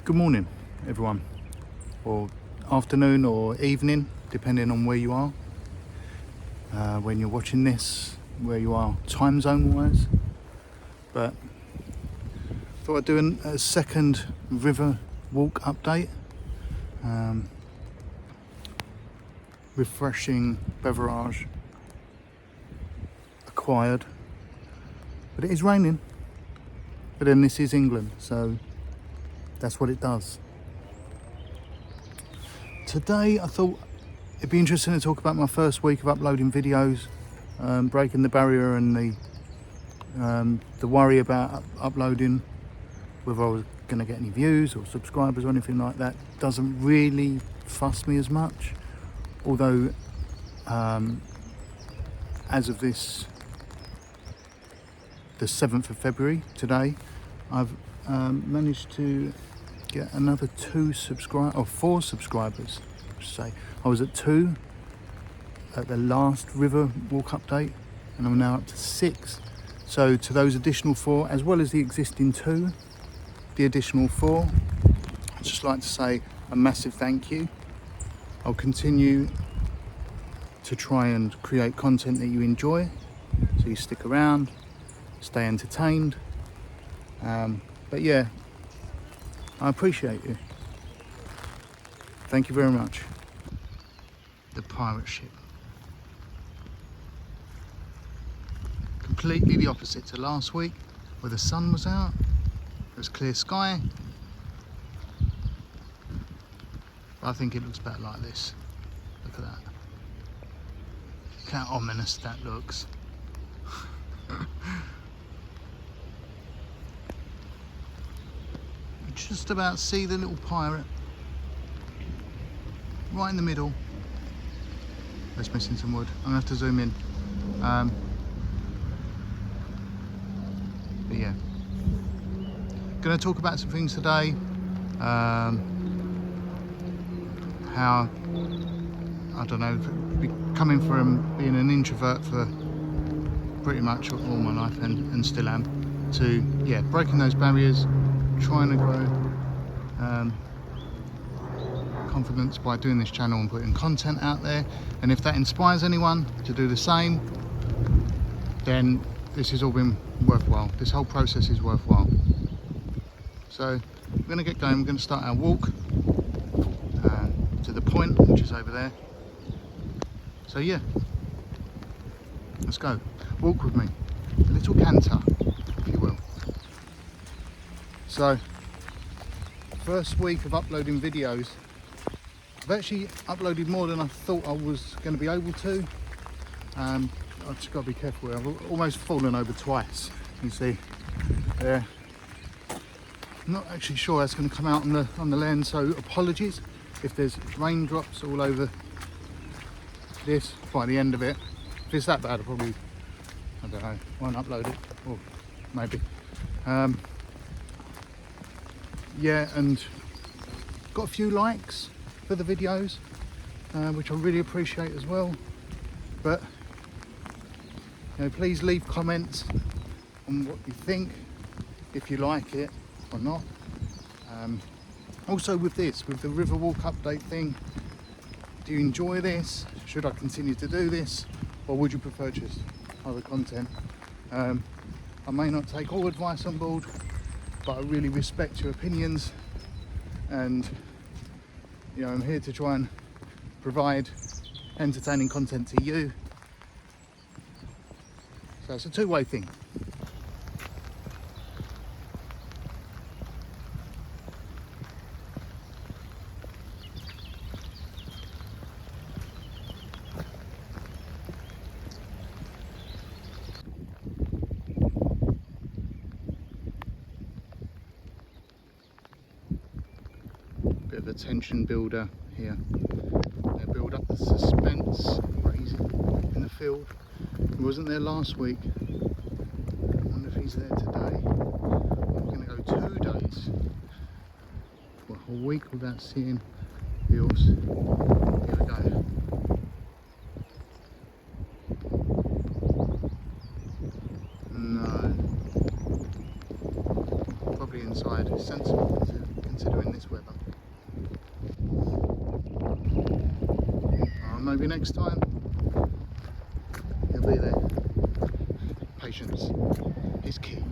Good morning everyone, or afternoon or evening, depending on where you are, when you're watching this, where you are time zone wise. But thought I'd do a second river walk update. Refreshing beverage acquired, but it is raining. But then this is England, so that's what it does. Today I thought it'd be interesting to talk about my first week of uploading videos, breaking the barrier and the worry about uploading, whether I was going to get any views or subscribers or anything like that. Doesn't really fuss me as much, although as of the 7th of February, today, I've managed to get another 4 subscribers. I should say. I was at 2 at the last river walk update, and I'm now up to 6. So to those additional 4, as well as the existing 2, the additional 4, I'd just like to say a massive thank you. I'll continue to try and create content that you enjoy, so you stick around, stay entertained. But yeah, I appreciate you. Thank you very much. The pirate ship. Completely the opposite to last week, where the sun was out, it was clear sky. I think it looks better like this. Look at that. Look how ominous that looks. Just about see the little pirate right in the middle. That's missing some wood. I'm gonna have to zoom in. But yeah, gonna talk about some things today. How, I don't know, coming from being an introvert for pretty much all my life and still am, to yeah, breaking those barriers, trying to grow confidence by doing this channel and putting content out there. And if that inspires anyone to do the same, then this has all been worthwhile. This whole process is worthwhile. So we're going to get going. We're going to start our walk to the point, which is over there. So yeah, let's go. Walk with me. A little canter, if you will. So, first week of uploading videos, I've actually uploaded more than I thought I was going to be able to. I've just got to be careful. I've almost fallen over twice. You see, there. I'm not actually sure that's going to come out on the lens, so apologies if there's raindrops all over this by the end of it. If it's that bad, I probably, I don't know, won't upload it, or maybe. Yeah, and got a few likes for the videos, which I really appreciate as well. But you know, please leave comments on what you think, if you like it or not. Also with this, with the river walk update thing, do you enjoy this? Should I continue to do this, or would you prefer just other content? I may not take all advice on board, but I really respect your opinions, and you know, I'm here to try and provide entertaining content to you. So it's a two-way thing. Bit of a tension builder here. They build up the suspense, crazy, in the field. He wasn't there last week. I wonder if he's there today. We're going to go 2 days, well, a week without seeing the horse. Here we go. No, probably inside. It's sensible to considering this weather. Maybe next time he'll be there. Patience is key.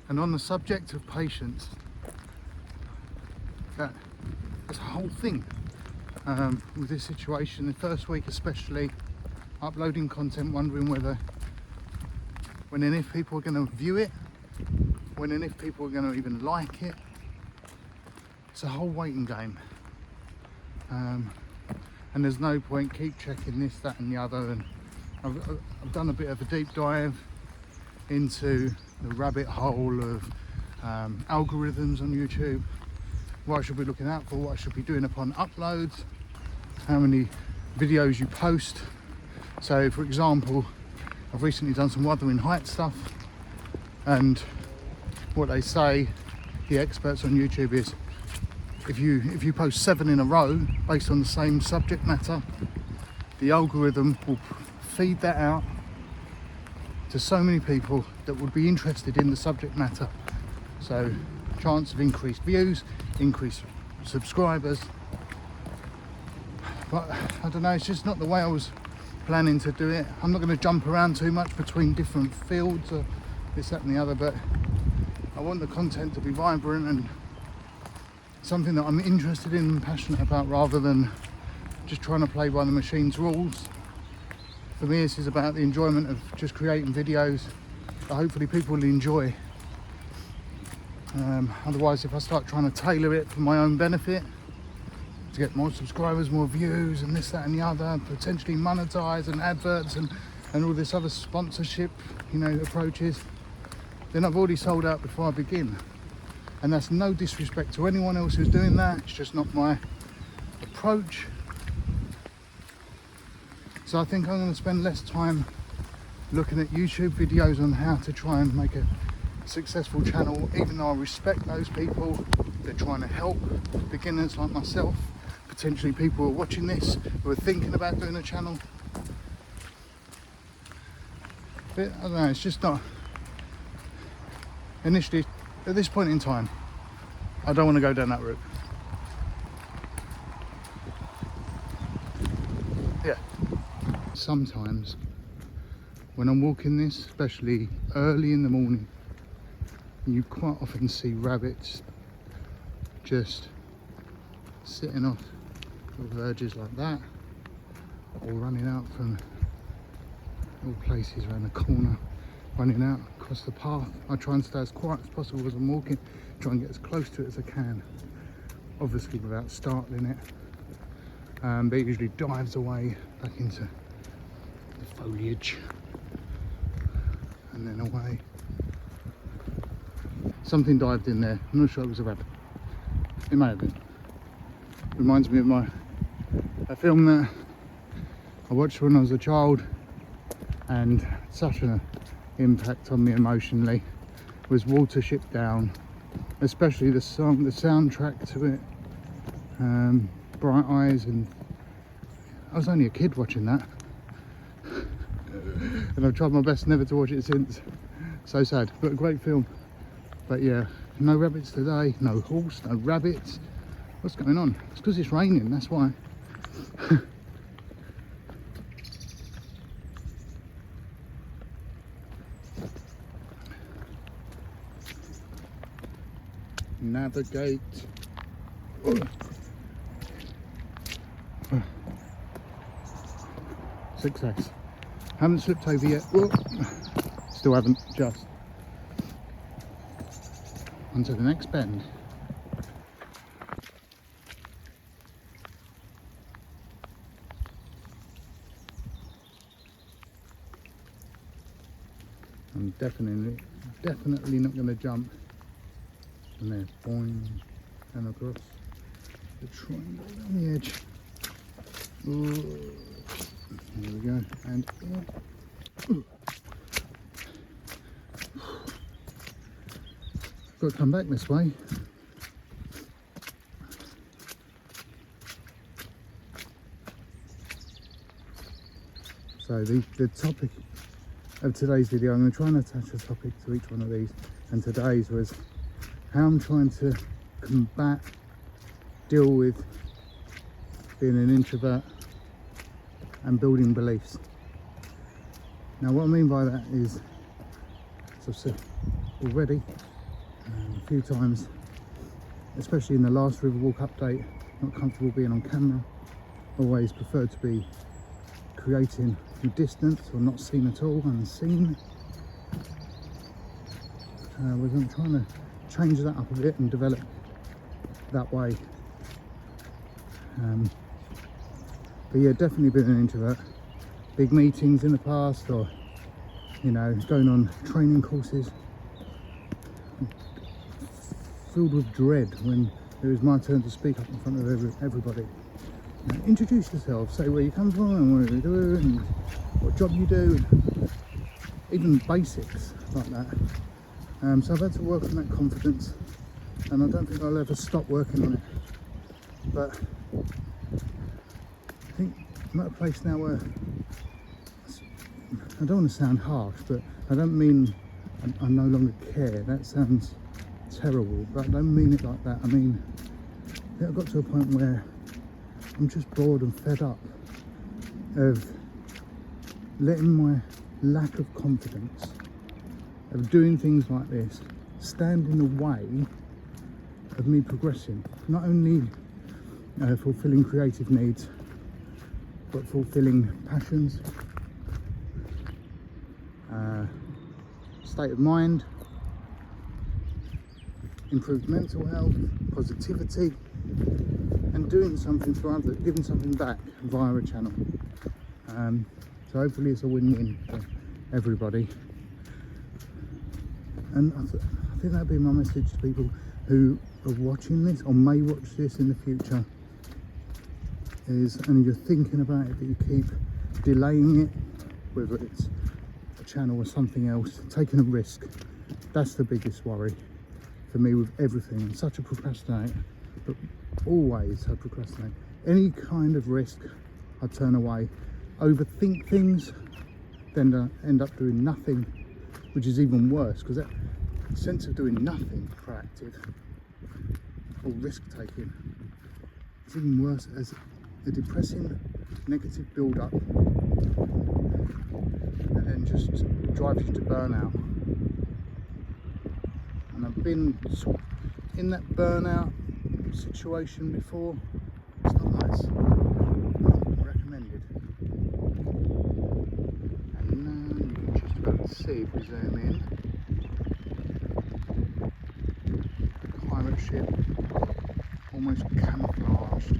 And on the subject of patience, that's a whole thing with this situation. The first week especially, uploading content, wondering when and if people are going to view it, when and if people are going to even like it. It's a whole waiting game. And there's no point keep checking this, that and the other. And I've done a bit of a deep dive into the rabbit hole of algorithms on YouTube, what I should be looking out for, what I should be doing upon uploads, how many videos you post. So for example, I've recently done some Wuthering height stuff, and what they say, the experts on YouTube, is if you post 7 in a row based on the same subject matter, the algorithm will feed that out to so many people that would be interested in the subject matter. So chance of increased views, increased subscribers. But I don't know, it's just not the way I was planning to do it. I'm not going to jump around too much between different fields or this, that and the other, but I want the content to be vibrant and something that I'm interested in and passionate about, rather than just trying to play by the machine's rules. For me, this is about the enjoyment of just creating videos that hopefully people will enjoy. Otherwise, if I start trying to tailor it for my own benefit, to get more subscribers, more views and this, that and the other, potentially monetize and adverts and all this other sponsorship, approaches, then I've already sold out before I begin. And that's no disrespect to anyone else who's doing that, it's just not my approach. So I think I'm going to spend less time looking at YouTube videos on how to try and make a successful channel, even though I respect those people. They're trying to help beginners like myself, potentially people who are watching this, who are thinking about doing a channel. But I don't know, it's just not, initially, at this point in time, I don't want to go down that route. Yeah. Sometimes when I'm walking this, especially early in the morning, you quite often see rabbits just sitting off little verges like that, or running out from little places around the corner, running out across the path. I try and stay as quiet as possible as I'm walking, try and get as close to it as I can, obviously without startling it. But it usually dives away back into the foliage and then away. Something dived in there, I'm not sure it was a rabbit. It may have been. Reminds me of a film that I watched when I was a child, and such an impact on me emotionally, was Watership Down, especially the song, the soundtrack to it, Bright Eyes, and I was only a kid watching that, and I've tried my best never to watch it since. So sad, but a great film. But yeah, no rabbits today, no horse, no rabbits. What's going on? It's because it's raining, that's why. Navigate. Success. Haven't slipped over yet. Still haven't, just. Onto the next bend. I'm definitely not going to jump. And there, boing, and across the triangle down the edge. Ooh. There we go, and got to come back this way. So the topic of today's video, I'm going to try and attach a topic to each one of these, and today's was how I'm trying to combat, deal with being an introvert and building beliefs. Now what I mean by that is, as I've said already a few times, especially in the last Riverwalk update, not comfortable being on camera, always prefer to be creating from distance or not seen at all, unseen. I'm trying to change that up a bit and develop that way. But yeah, definitely been an introvert. Big meetings in the past, or you know, going on training courses, filled with dread when it was my turn to speak up in front of everybody. Introduce yourself, say where you come from and what you do and what job you do, even basics like that. So I've had to work on that confidence, and I don't think I'll ever stop working on it. But I think I'm at a place now where, I don't want to sound harsh, but I don't mean I no longer care. That sounds terrible, but I don't mean it like that. I mean, I think I've got to a point where I'm just bored and fed up of letting my lack of confidence of doing things like this stand in the way of me progressing, not only fulfilling creative needs, but fulfilling passions, state of mind, improved mental health, positivity, and doing something for others, giving something back via a channel. So hopefully it's a win-win for everybody. And I think that'd be my message to people who are watching this or may watch this in the future is, and you're thinking about it but you keep delaying it, whether it's a channel or something else, taking a risk. That's the biggest worry for me with everything. I'm such a procrastinator, but always I procrastinate. Any kind of risk I turn away, overthink things, then end up doing nothing, which is even worse, because that sense of doing nothing proactive or risk taking is even worse, as a depressing negative build up, and then just drives you to burnout. And I've been in that burnout situation before. It's not nice. Not recommended. And now you can just about see, if we zoom in, pirate ship almost camouflaged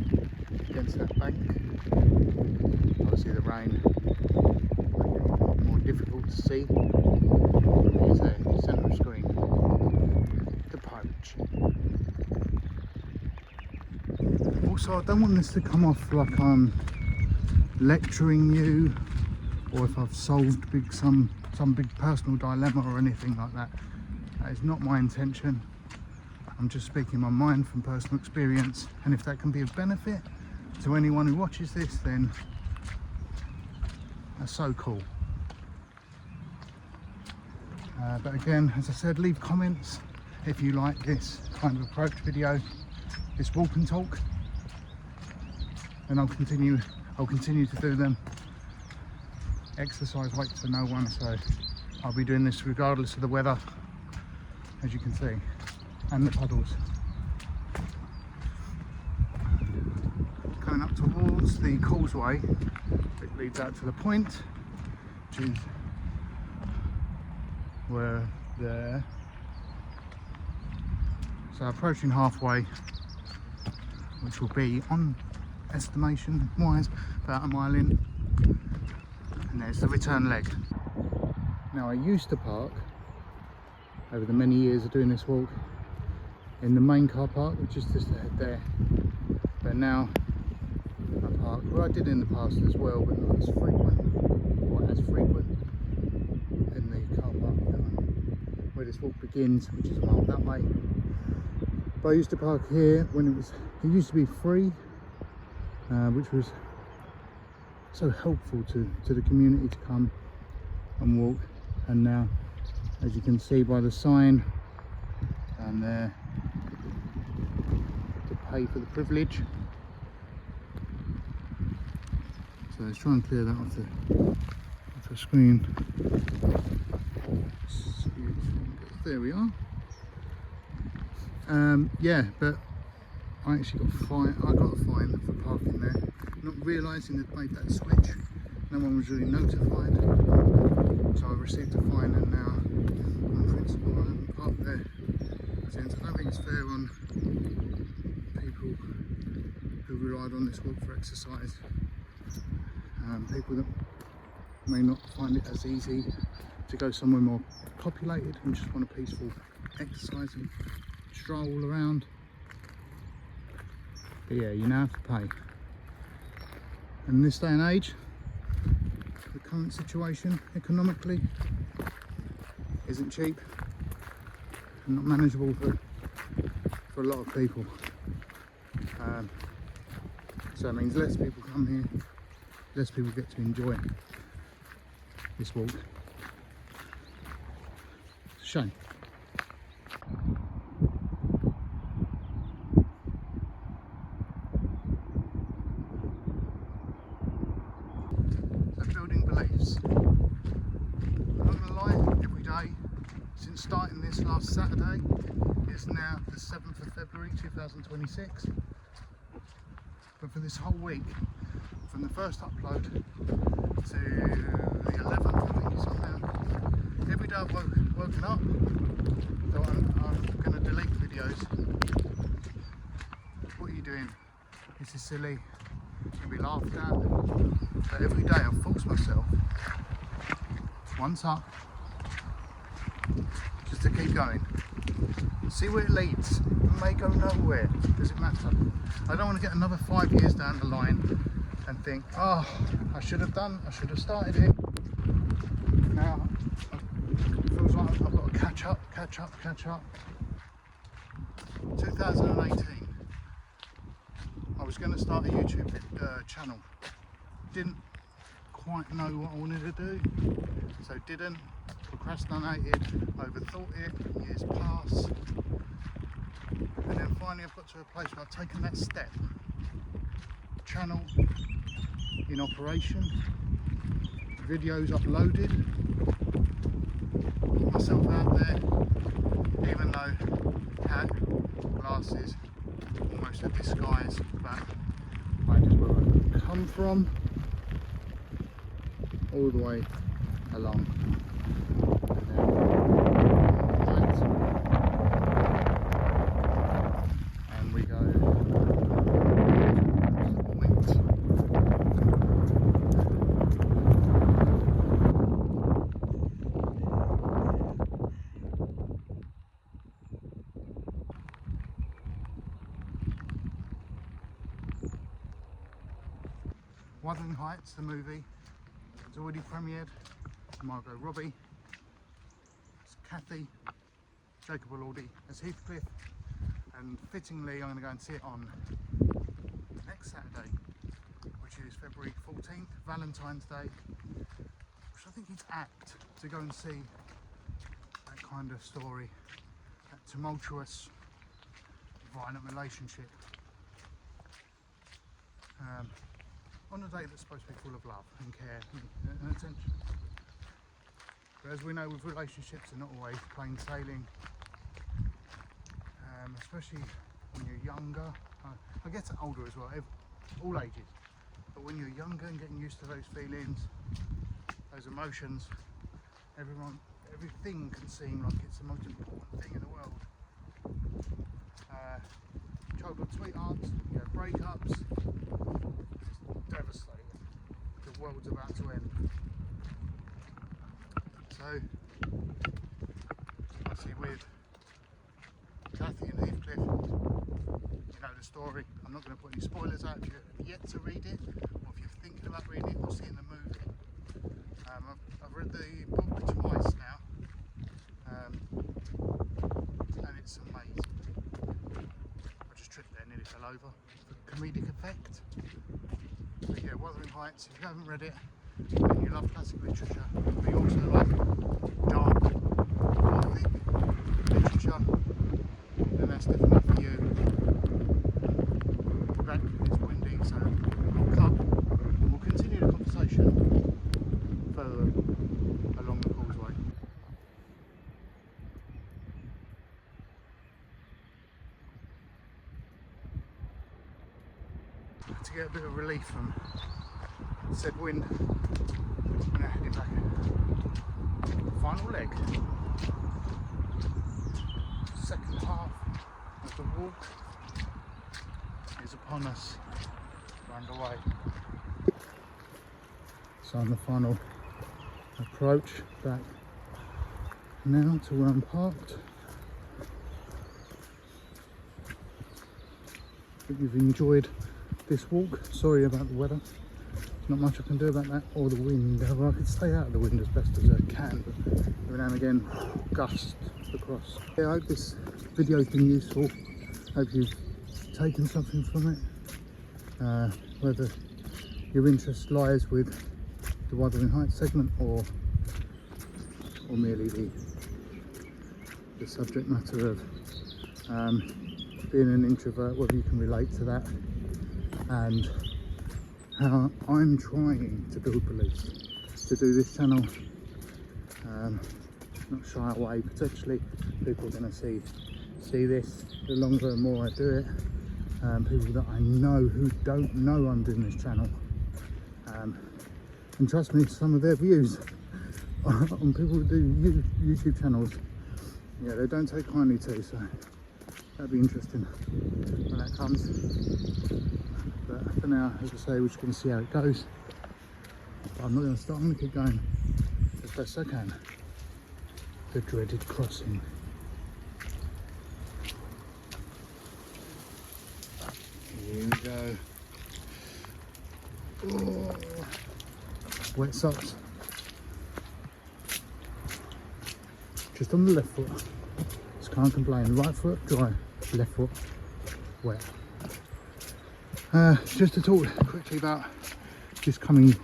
against that bank. Obviously the rain make it more difficult to see. Here's there, centre of screen, the pirate ship. Also, I don't want this to come off like I'm lecturing you, or if I've solved some big personal dilemma or anything like that. That is not my intention. I'm just speaking my mind from personal experience, and if that can be of benefit to anyone who watches this, then that's so cool. But again, as I said, leave comments if you like this kind of approach video, this walk and talk, and I'll continue to do them. Exercise waits for no one, so I'll be doing this regardless of the weather, as you can see, and the puddles. Coming up towards the causeway, it leads out to the point, which is where there. So approaching halfway, which will be, on estimation wise, about a mile in, and there's the return leg. Now I used to park, over the many years of doing this walk, in the main car park, which is just ahead there, but now I park where I did in the past as well, but not as frequent, in the car park where this walk begins, which is a mile that way. But I used to park here when it used to be free, which was so helpful to the community to come and walk. And now, as you can see by the sign, and there to pay for the privilege. So let's try and clear that off the screen. There we are. Yeah, but I actually got fined. I got a fine for parking there, not realising they'd made that switch. No one was really notified, so I received a fine, and now on principle I haven't parked there. Since I don't think it's fair on people who relied on this walk for exercise. People that may not find it as easy to go somewhere more populated and just want a peaceful exercise and stroll around. But yeah, you now have to pay. And in this day and age, the current situation economically isn't cheap and not manageable for a lot of people. So it means less people come here, less people get to enjoy this walk. It's a shame. So building beliefs. I'm not going to lie, every day since starting this last Saturday is now the 7th of February 2026. But for this whole week, from the first upload to the 11th, I think it's on now, every day I've woken up, so I'm going to delete videos. What are you doing? This is silly, you'll be laughed at. But every day I force myself, once up, just to keep going. See where it leads. It may go nowhere, does it matter? I don't want to get another 5 years down the line and think, oh, I should have started it. Now, it feels like I've got to catch up. 2018, I was going to start a YouTube channel. Didn't quite know what I wanted to do, so didn't. Procrastinated, overthought it, years pass, and then finally I've got to a place where I've taken that step. Channel in operation, videos uploaded, put myself out there, even though hat, glasses, almost a disguise, but that is where I've come from, all the way along. And we go Wuthering Heights, the movie, it's already premiered. Margot Robbie, it's Kathy, Jacob Elordi as Heathcliff, and fittingly I'm going to go and see it on next Saturday, which is February 14th, Valentine's Day, which I think it's apt to go and see that kind of story, that tumultuous, violent relationship on a day that's supposed to be full of love and care and attention. But as we know, with relationships, they're not always plain sailing, especially when you're younger. I get older as well, all ages. But when you're younger and getting used to those feelings, those emotions, everything can seem like it's the most important thing in the world. Childhood sweethearts, you have breakups, it's devastating. The world's about to end. So, obviously with Kathy and Heathcliff, you know the story. I'm not going to put any spoilers out if you've yet to read it, or if you're thinking about reading it or seeing the movie. I've read the book twice now, and it's amazing. I just tripped there, nearly fell over. For comedic effect. But yeah, Wuthering Heights, if you haven't read it, and you love classic literature, but you also like dark, gothic literature, stiff enough for you. It's windy, so I'll cut and we'll continue the conversation further along the causeway. To get a bit of relief from said wind, I'm now heading back. Final leg. Second half of the walk is upon us. We're underway. So on the final approach back now to where I'm parked. Hope you've enjoyed this walk. Sorry about the weather. Not much I can do about that, or the wind. Well, I could stay out of the wind as best as I can, but every now and again gusts across. Yeah, I hope this video has been useful. Hope you've taken something from it. Whether your interest lies with the Wuthering Heights segment or merely the subject matter of being an introvert, whether you can relate to that, and how I'm trying to build beliefs to do this channel. Not shy away. Potentially people are going to see this the longer and more I do it. People that I know who don't know I'm doing this channel, and trust me, some of their views on people who do YouTube channels, yeah, they don't take kindly to, so that'd be interesting when that comes. But for now, as I say, we're just going to see how it goes. But I'm not going to stop. I'm going to keep going as best I can. The dreaded crossing. Here we go. Oh, wet socks. Just on the left foot. Just can't complain. Right foot dry, left foot wet. Just to talk quickly about this coming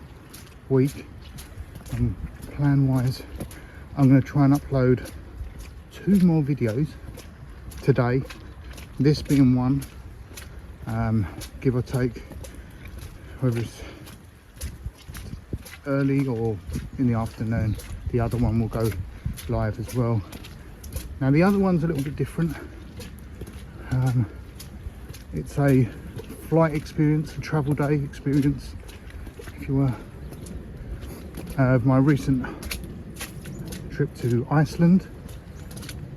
week, plan wise, I'm going to try and upload 2 more videos today, this being one, give or take, whether it's early or in the afternoon. The other one will go live as well. Now the other one's a little bit different. It's a flight experience, a travel day experience, if you were. My recent trip to Iceland,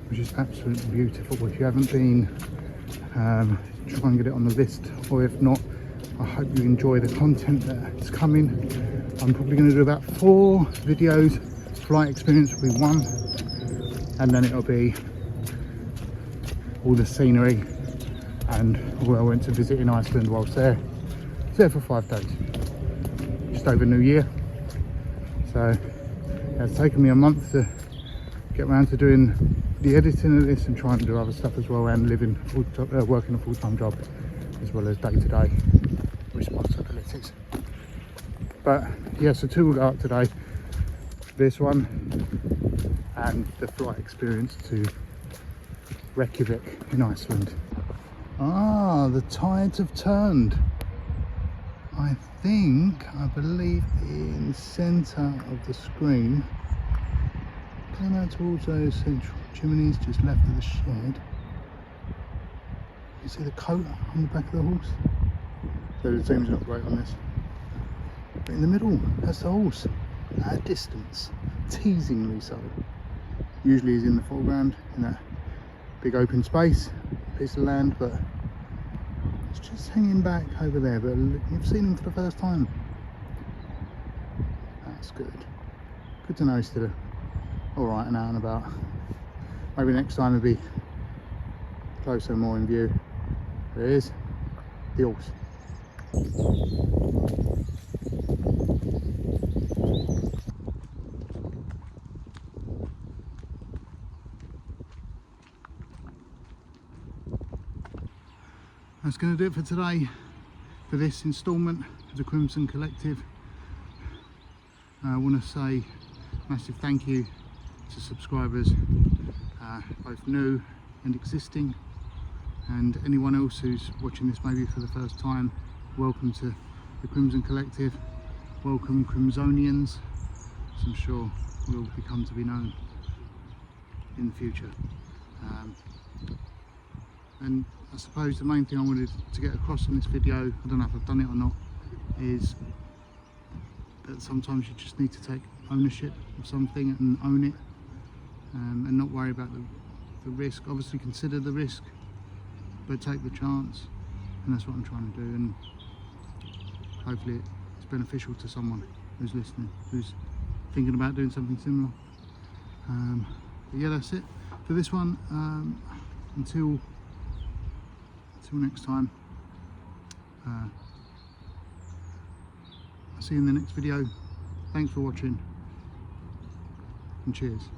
which is absolutely beautiful. If you haven't been, try and get it on the list, or if not, I hope you enjoy the content that's coming. I'm probably going to do about 4 videos. Flight experience will be 1, and then it'll be all the scenery and where I went to visit in Iceland whilst there. I was there for 5 days, just over New Year. So it's taken me a month to get around to doing the editing of this and trying to do other stuff as well, and working a full-time job as well as day-to-day responsibilities. But yeah, so 2 will go up today. This one and the flight experience to Reykjavik in Iceland. Ah, the tides have turned. I believe in centre of the screen, came out towards those central chimneys just left of the shed. You see the coat on the back of the horse? So the zoom's not great on this. But in the middle, that's the horse, at a distance, teasingly so. Usually he's in the foreground, in that big open space, piece of land, but it's just hanging back over there. But you've seen him for the first time. That's good. Good to know he's still alright and out and about. Maybe next time he'll be closer and more in view. There it is, the horse. That's going to do it for today, for this instalment of the Crimson Collective. I want to say a massive thank you to subscribers, both new and existing. And anyone else who's watching this maybe for the first time, welcome to the Crimson Collective, welcome Crimsonians, as I'm sure will become to be known in the future. And I suppose the main thing I wanted to get across in this video, I don't know if I've done it or not, is that sometimes you just need to take ownership of something and own it, and not worry about the risk. Obviously consider the risk, but take the chance, and that's what I'm trying to do, and hopefully it's beneficial to someone who's listening, who's thinking about doing something similar. But yeah, that's it for this one. Until next time, I'll see you in the next video. Thanks for watching, and cheers.